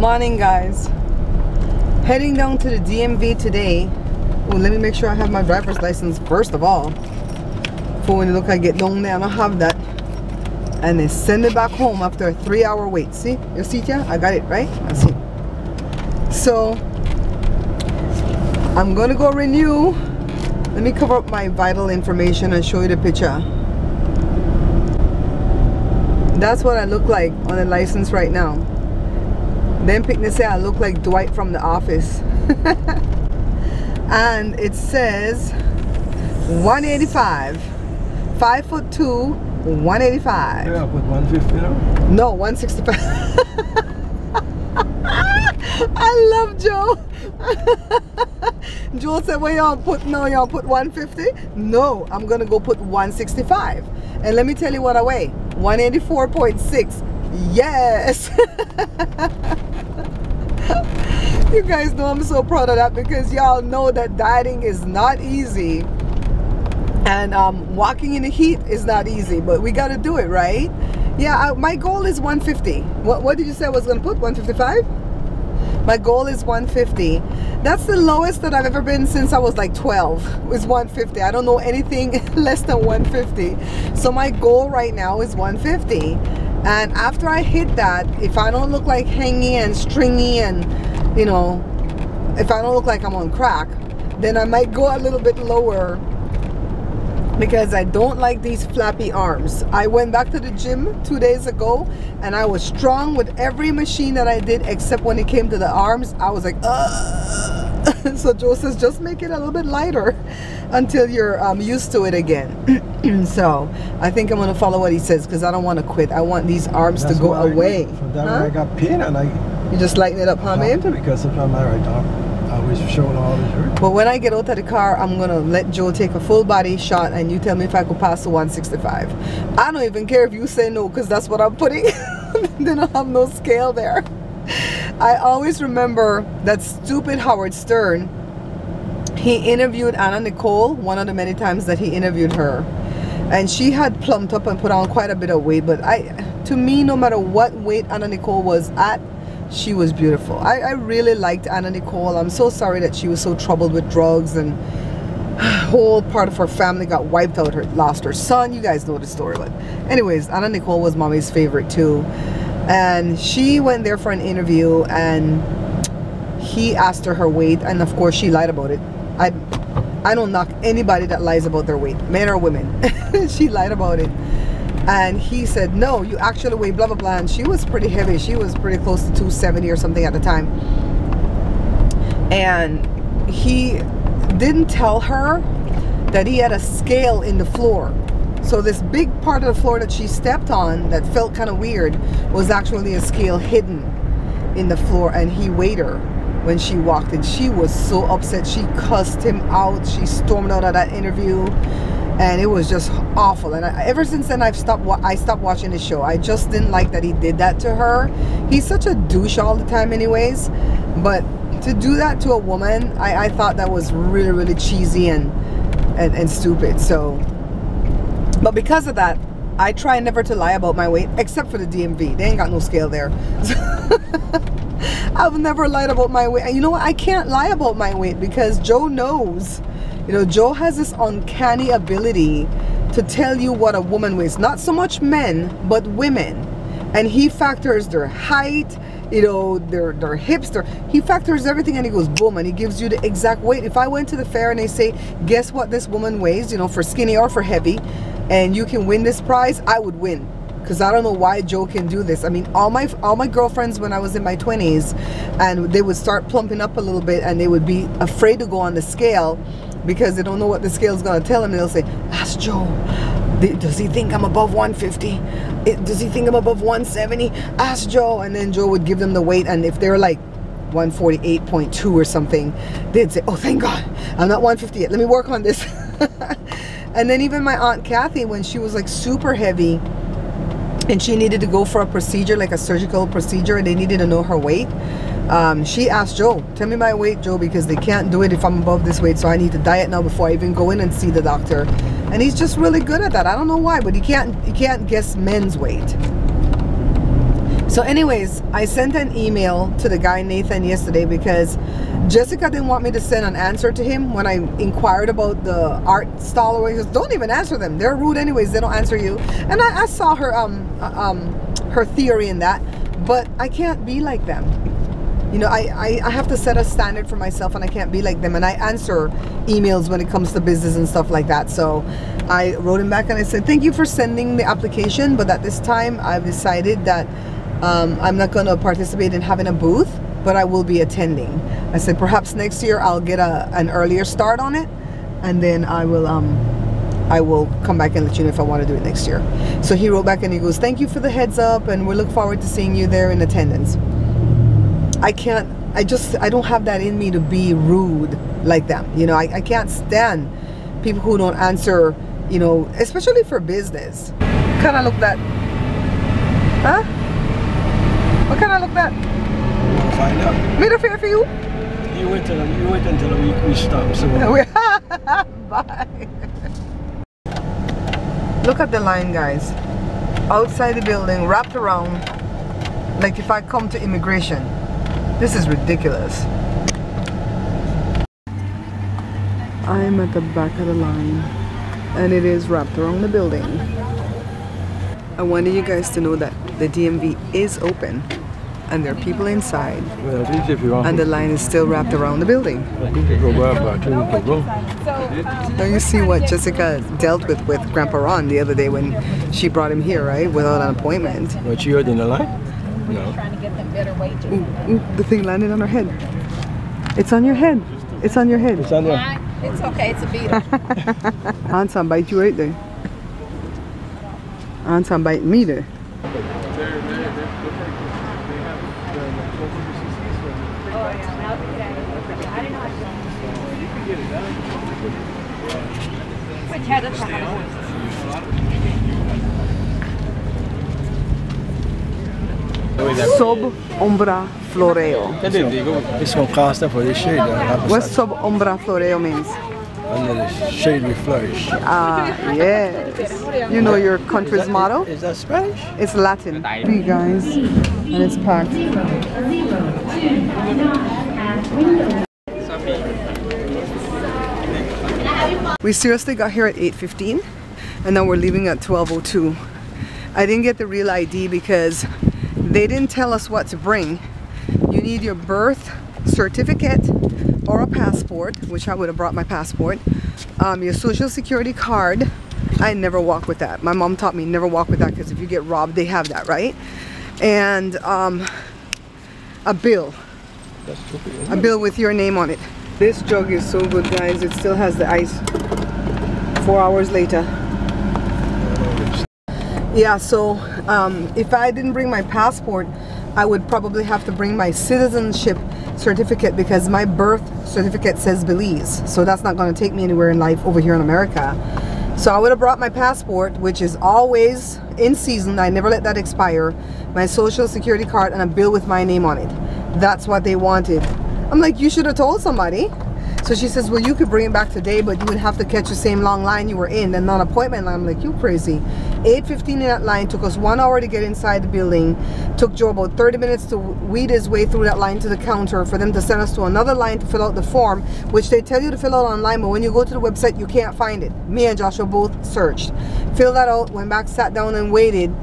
Morning, guys. Heading down to the DMV today. Well, let me make sure I have my driver's license first of all. For when you look, I get down there and I have that. And they send me back home after a 3-hour wait. See? You see it, yeah? I got it, right? I see. So, I'm gonna go renew. Let me cover up my vital information and show you the picture. That's what I look like on the license right now. Then picnic say I look like Dwight from The Office. And it says 185. 5'2", 185. Yeah, put 150 now? No, 165. I love Joe. Joe said, well, y'all put, no, y'all put 150? No, I'm gonna go put 165. And let me tell you what I weigh. 184.6. Yes. You guys know I'm so proud of that, because y'all know that dieting is not easy, and walking in the heat is not easy, but we got to do it, right? Yeah, my goal is 150. What did you say I was gonna put? 155? My goal is 150. That's the lowest that I've ever been since I was like 12, was 150. I don't know anything less than 150. So my goal right now is 150. And after I hit that, if I don't look like hangy and stringy and, you know, if I don't look like I'm on crack, then I might go a little bit lower, because I don't like these flappy arms. I went back to the gym 2 days ago and I was strong with every machine that I did, except when it came to the arms, I was like, ugh. So Joe says, just make it a little bit lighter until you're used to it again. So I think I'm gonna follow what he says, because I don't want to quit. I want these arms to go away. For that, I got pain and you just lighten it up, huh, babe? Because of my right arm. I was showing all this hurt. But when I get out of the car, I'm gonna let Joe take a full body shot, and you tell me if I could pass the 165. I don't even care if you say no, because that's what I'm putting. Then I'll have no scale there. I always remember that stupid Howard Stern. He interviewed Anna Nicole one of the many times that he interviewed her, and she had plumped up and put on quite a bit of weight. But to me, no matter what weight Anna Nicole was at, she was beautiful. I really liked Anna Nicole. I'm so sorry that she was so troubled with drugs, and whole part of her family got wiped out. Lost her son. You guys know the story. But anyways, Anna Nicole was mommy's favorite too. And she went there for an interview, and he asked her weight, and of course she lied about it. I don't knock anybody that lies about their weight, men or women. She lied about it. And he said, no, you actually weigh blah blah blah. And she was pretty heavy. She was pretty close to 270 or something at the time. And he didn't tell her that he had a scale in the floor. So this big part of the floor that she stepped on that felt kind of weird was actually a scale hidden in the floor, and he weighed her when she walked in. She was so upset. She cussed him out. She stormed out of that interview, and it was just awful. And ever since then, I stopped watching the show. I just didn't like that he did that to her. He's such a douche all the time anyways, but to do that to a woman, I thought that was really, really cheesy and stupid. So, but because of that, I try never to lie about my weight, except for the DMV. They ain't got no scale there. I've never lied about my weight. And you know what? I can't lie about my weight, because Joe knows. You know, Joe has this uncanny ability to tell you what a woman weighs. Not so much men, but women. And he factors their height, you know, their hips, he factors everything, and he goes boom, and he gives you the exact weight. If I went to the fair and they say, guess what this woman weighs, you know, for skinny or for heavy, and you can win this prize, I would win. Because I don't know why Joe can do this. I mean, all my girlfriends when I was in my 20s, and they would start plumping up a little bit, and they would be afraid to go on the scale because they don't know what the scale is going to tell them. And they'll say, ask Joe, does he think I'm above 150? Does he think I'm above 170? Ask Joe. And then Joe would give them the weight, and if they're like 148.2 or something, they'd say, oh, thank God, I'm not 150 yet. Let me work on this. And then even my Aunt Kathy, when she was like super heavy, and she needed to go for a procedure, like a surgical procedure, and they needed to know her weight, she asked Joe, tell me my weight, Joe, because they can't do it if I'm above this weight, so I need to diet now before I even go in and see the doctor. And he's just really good at that. I don't know why, but he can't guess men's weight. So anyways, I sent an email to the guy Nathan yesterday because Jessica didn't want me to send an answer to him when I inquired about the art stall. Or he goes, don't even answer them. They're rude anyways. They don't answer you. And I saw her her theory in that, but I can't be like them. You know, I have to set a standard for myself, and I can't be like them. And I answer emails when it comes to business and stuff like that. So I wrote him back and I said, thank you for sending the application, but at this time I've decided that I'm not going to participate in having a booth, but I will be attending. I said perhaps next year I'll get an earlier start on it, and then I will come back and let you know if I want to do it next year. So he wrote back and he goes, thank you for the heads up, and we look forward to seeing you there in attendance. I don't have that in me to be rude like them. You know, I can't stand people who don't answer, you know, especially for business. Kind of look that, huh? What kind of look that? You want to find out? Made a fair for you? You wait until we stop. So bye. Look at the line, guys. Outside the building, wrapped around, like if I come to immigration. This is ridiculous. I'm at the back of the line, and it is wrapped around the building. I wanted you guys to know that the DMV is open, and there are people inside, and the line is still wrapped around the building. Now you see what Jessica dealt with Grandpa Ron the other day when she brought him here, right? Without an appointment. What, you heard in the line? No. Trying to get them better wages. Ooh, the thing landed on her head. It's on your head. It's on your head. It's on there. Yeah, it's okay, it's a beetle. Aunt's bite you right there. Aunt's bite me there. Sub Ombra Floreo. It's going to cost them for this shade. What Sub Ombra Floreo means? Under the shade we flourish. Ah, yes. You know your country's motto? Is that Spanish? It's Latin. Hey guys, and it's packed. We seriously got here at 8:15, and now we're leaving at 12:02. I didn't get the real ID because they didn't tell us what to bring. You need your birth certificate or a passport, which I would have brought my passport, your social security card. I never walk with that. My mom taught me never walk with that because if you get robbed, they have that, right? And a bill. That's stupid. A bill with your name on it. This jug is so good, guys. It still has the ice 4 hours later. Yeah, so if I didn't bring my passport, I would probably have to bring my citizenship certificate because my birth certificate says Belize. So that's not going to take me anywhere in life over here in America. So I would have brought my passport, which is always in season. I never let that expire. My social security card and a bill with my name on it. That's what they wanted. I'm like, you should have told somebody. So she says, well, you could bring it back today, but you would have to catch the same long line you were in and not an appointment line. I'm like, you crazy. 8:15 in that line. Took us 1 hour to get inside the building. Took Joe about 30 minutes to weed his way through that line to the counter for them to send us to another line to fill out the form, which they tell you to fill out online, but when you go to the website, you can't find it. Me and Joshua both searched. Filled that out, went back, sat down and waited.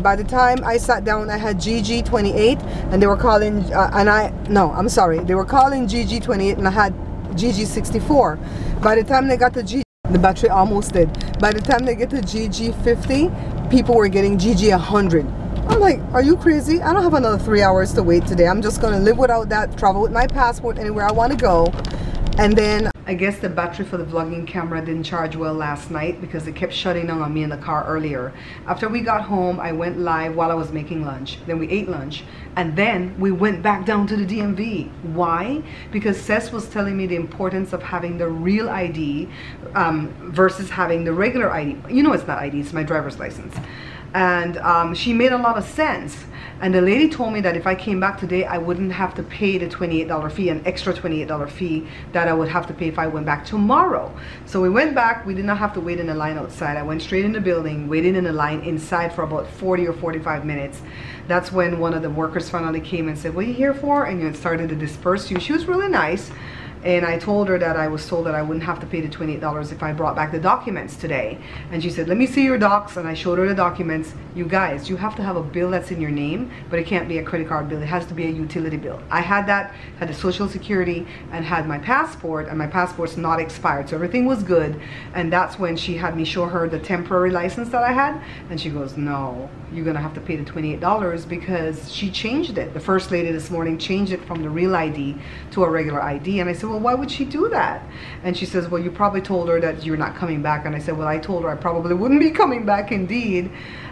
By the time I sat down, I had GG28, and they were calling, they were calling GG28, and I had GG64. By the time they got to the battery almost dead. By the time they get to GG50, people were getting GG100. I'm like, are you crazy? I don't have another 3 hours to wait today. I'm just gonna live without that, travel with my passport anywhere I want to go. And then I guess the battery for the vlogging camera didn't charge well last night because it kept shutting down on me in the car earlier. After we got home, I went live while I was making lunch. Then we ate lunch. And then we went back down to the DMV. Why? Because Seth was telling me the importance of having the real ID versus having the regular ID. You know it's not ID, it's my driver's license. And she made a lot of sense. And the lady told me that if I came back today, I wouldn't have to pay the $28 fee, an extra $28 fee that I would have to pay if I went back tomorrow. So we went back. We did not have to wait in a line outside. I went straight in the building, waited in a line inside for about 40 or 45 minutes. That's when one of the workers finally came and said, "What are you here for?" And it started to disperse you. She was really nice. And I told her that I was told that I wouldn't have to pay the $28 if I brought back the documents today. And she said, "Let me see your docs." And I showed her the documents. You guys, you have to have a bill that's in your name, but it can't be a credit card bill. It has to be a utility bill. I had that, had the Social Security, and had my passport, and my passport's not expired. So everything was good. And that's when she had me show her the temporary license that I had. And she goes, "No, you're gonna have to pay the $28 because she changed it. The first lady this morning changed it from the real ID to a regular ID." And I said, "Well, why would she do that?" And she says, "Well, you probably told her that you're not coming back." And I said, "Well, I told her I probably wouldn't be coming back indeed."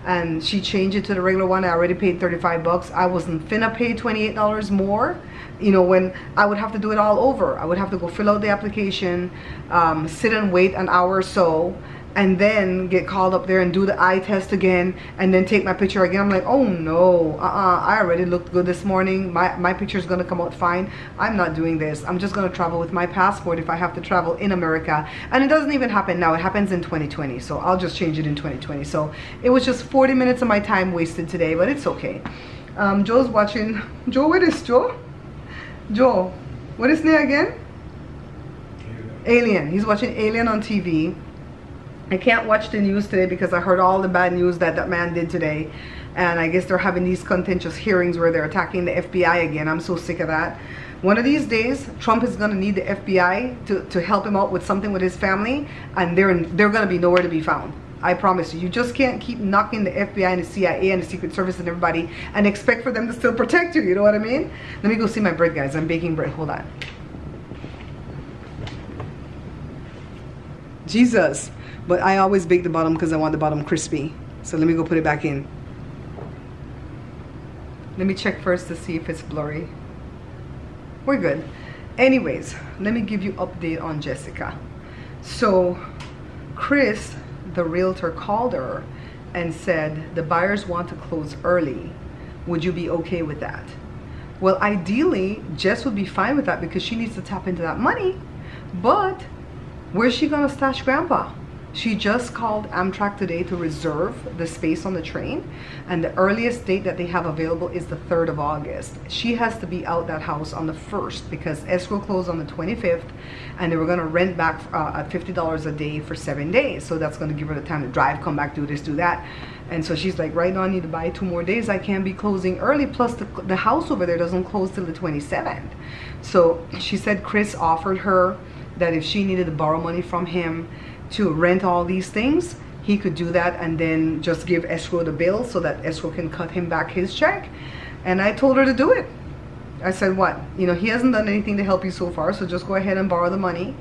And she changed it to the regular one. I already paid 35 bucks. I wasn't finna pay $28 more. You know, when I would have to do it all over. I would have to go fill out the application, sit and wait an hour or so, and then get called up there and do the eye test again, and then take my picture again. I'm like, oh no, I already looked good this morning. My picture's gonna come out fine. I'm not doing this. I'm just gonna travel with my passport if I have to travel in America. And it doesn't even happen now. It happens in 2020, so I'll just change it in 2020. So it was just 40 minutes of my time wasted today, but it's okay. Joe's watching. Joe, what is Joe? Joe, what is name again? Alien. He's watching Alien on TV. I can't watch the news today because I heard all the bad news that that man did today. And I guess they're having these contentious hearings where they're attacking the FBI again. I'm so sick of that. One of these days, Trump is going to need the FBI to help him out with something with his family. And they're going to be nowhere to be found. I promise you. You just can't keep knocking the FBI and the CIA and the Secret Service and everybody and expect for them to still protect you. You know what I mean? Let me go see my bread, guys. I'm baking bread. Hold on. Jesus. But I always bake the bottom because I want the bottom crispy. So let me go put it back in. Let me check first to see if it's blurry. We're good. Anyways, let me give you update on Jessica. So Chris, the realtor, called her and said the buyers want to close early. Would you be okay with that? Well, ideally, Jess would be fine with that because she needs to tap into that money. But where's she gonna stash Grandpa? She just called Amtrak today to reserve the space on the train, and the earliest date that they have available is the 3rd of August. She has to be out that house on the 1st because escrow closed on the 25th, and they were going to rent back at $50 a day for 7 days. So that's going to give her the time to drive, come back, do this, do that. And so she's like, right now I need to buy 2 more days. I can't be closing early. Plus the house over there doesn't close till the 27th. So she said Chris offered her that if she needed to borrow money from him to rent all these things, he could do that and then just give escrow the bill so that escrow can cut him back his check. And I told her to do it. I said, what? You know, he hasn't done anything to help you so far, so just go ahead and borrow the money,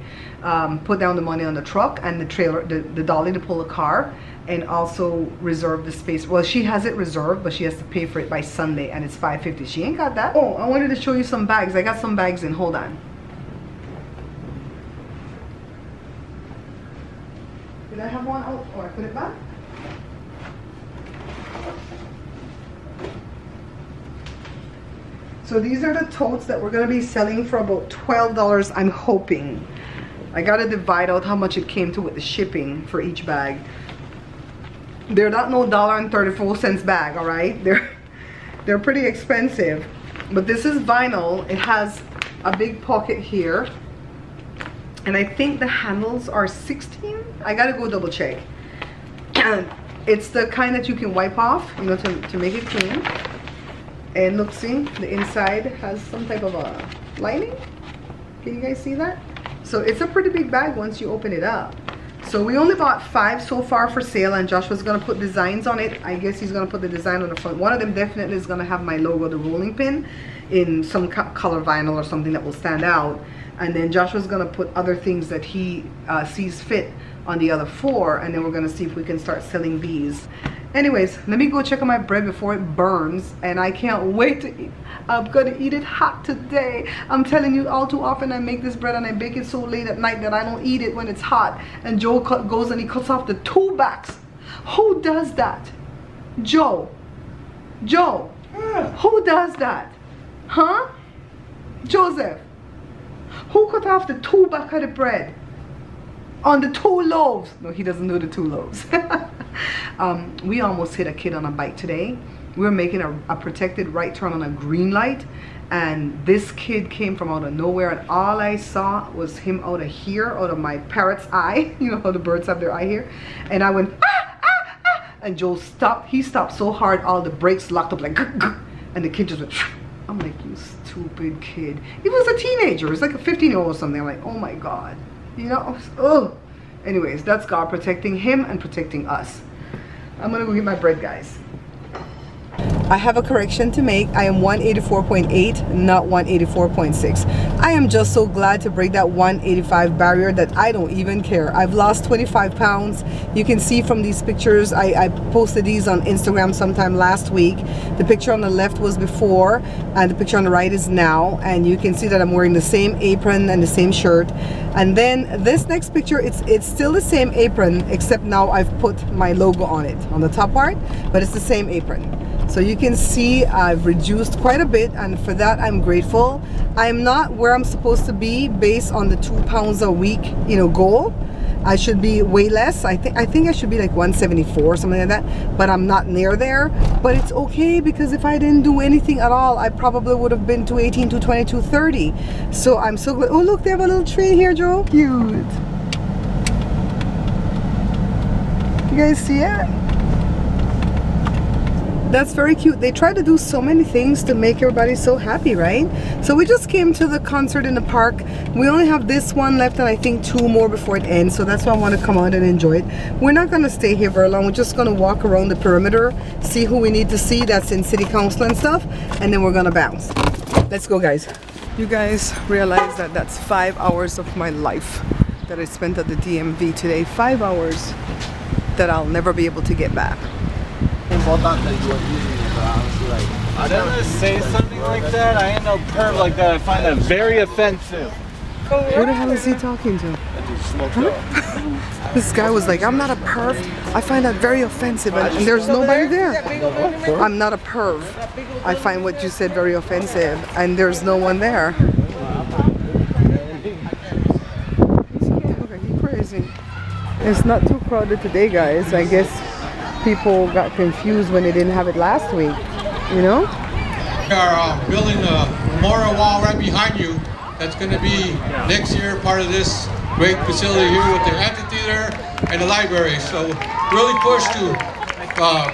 put down the money on the truck and the trailer, the dolly to pull a car, and also reserve the space. Well, she has it reserved, but she has to pay for it by Sunday, and it's $5.50. She ain't got that. Oh, I wanted to show you some bags. I got some bags in. Hold on. Did I have one out? Or I put it back? So these are the totes that we're going to be selling for about $12, I'm hoping. I got to divide out how much it came to with the shipping for each bag. They're not no $1.34 bag, all right? They're pretty expensive. But this is vinyl. It has a big pocket here. And I think the handles are 16. I gotta go double check. And it's the kind that you can wipe off, you know, to make it clean. And look, see, the inside has some type of a lining. Can you guys see that? So it's a pretty big bag once you open it up. So we only bought 5 so far for sale, and Joshua's gonna put designs on it. I guess he's gonna put the design on the front. One of them definitely is gonna have my logo, the rolling pin, in some color vinyl or something that will stand out. And then Joshua's gonna put other things that he sees fit on the other 4, and then we're gonna see if we can start selling these. Anyways, let me go check on my bread before it burns, and I can't wait to eat. I'm gonna eat it hot today. I'm telling you, all too often I make this bread and I bake it so late at night that I don't eat it when it's hot. And Joe goes and he cuts off the 2 backs. Who does that? Joe, who does that? Huh? Joseph, who cut off the 2 back of the bread on the 2 loaves? No, he doesn't do the 2 loaves. We almost hit a kid on a bike today. We were making a protected right turn on a green light, and this kid came from out of nowhere, and all I saw was him out of here, out of my parrot's eye. You know how the birds have their eye here? And I went, ah, ah, ah, and Joe stopped. He stopped so hard, all the brakes locked up like, gug, gug, and the kid just went, I'm like, you stupid kid. He was a teenager. It was like a 15-year-old or something. I'm like, oh my God. You know? Oh. Anyways, that's God protecting him and protecting us. I'm gonna go get my bread, guys. I have a correction to make. I am 184.8, not 184.6. I am just so glad to break that 185 barrier that I don't even care. I've lost 25 pounds. You can see from these pictures, I posted these on Instagram sometime last week. The picture on the left was before, and the picture on the right is now. And you can see that I'm wearing the same apron and the same shirt. And then this next picture, it's still the same apron, except now I've put my logo on it, on the top part, but it's the same apron. So you can see I've reduced quite a bit, and for that I'm grateful. I'm not where I'm supposed to be based on the 2 pounds a week, you know, goal. I should be way less. I think I should be like 174 or something like that, but I'm not near there. But it's okay, because if I didn't do anything at all, I probably would have been 218, 220, 230. So I'm so glad. Oh look, they have a little tree here, Joe. Cute. You guys see it? That's very cute. They try to do so many things to make everybody so happy, right? So we just came to the concert in the park. We only have this one left, and I think 2 more before it ends. So that's why I want to come out and enjoy it. We're not going to stay here very long. We're just going to walk around the perimeter, see who we need to see that's in city council and stuff, and then we're going to bounce. Let's go, guys. You guys realize that that's 5 hours of my life that I spent at the DMV today. 5 hours that I'll never be able to get back. That you are using it, but honestly, like, I never say something like that. I ain't no perv like that. I find that very offensive. Who the hell is he talking to? Huh? This guy was like, I'm not a perv. I find that very offensive, and there's nobody there. I'm not a perv. I find what you said very offensive, and there's no one there. Okay, he's crazy. It's not too crowded today, guys. I guess people got confused when they didn't have it last week, you know? We are building a memorial wall right behind you. That's going to be next year part of this great facility here with the amphitheater and the library. So really push to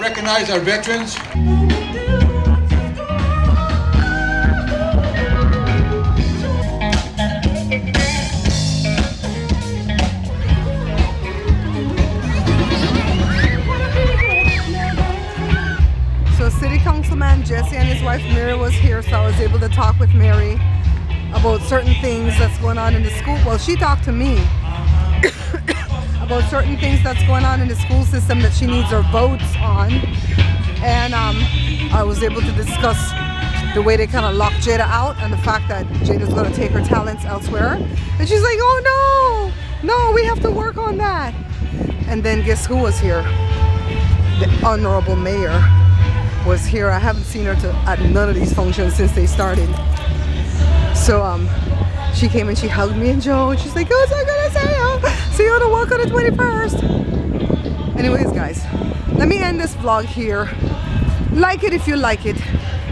recognize our veterans. Councilman Jesse and his wife Mary was here, so I was able to talk with Mary about certain things that's going on in the school. Well, she talked to me about certain things that's going on in the school system that she needs her votes on, and I was able to discuss the way they kind of locked Jada out and the fact that Jada's going to take her talents elsewhere. And she's like, oh no, we have to work on that. And then guess who was here? The Honorable Mayor was here. I haven't seen her at none of these functions since they started. So she came and she hugged me and Joe, and she's like, oh, so I'm gonna see you to work on the 21st. Anyways, guys, let me end this vlog here. Like it if you like it,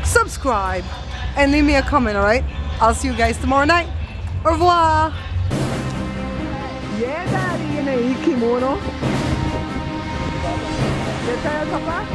subscribe, and leave me a comment, alright? I'll see you guys tomorrow night. Au revoir. Yeah, daddy, in a kimono. You tell Papa?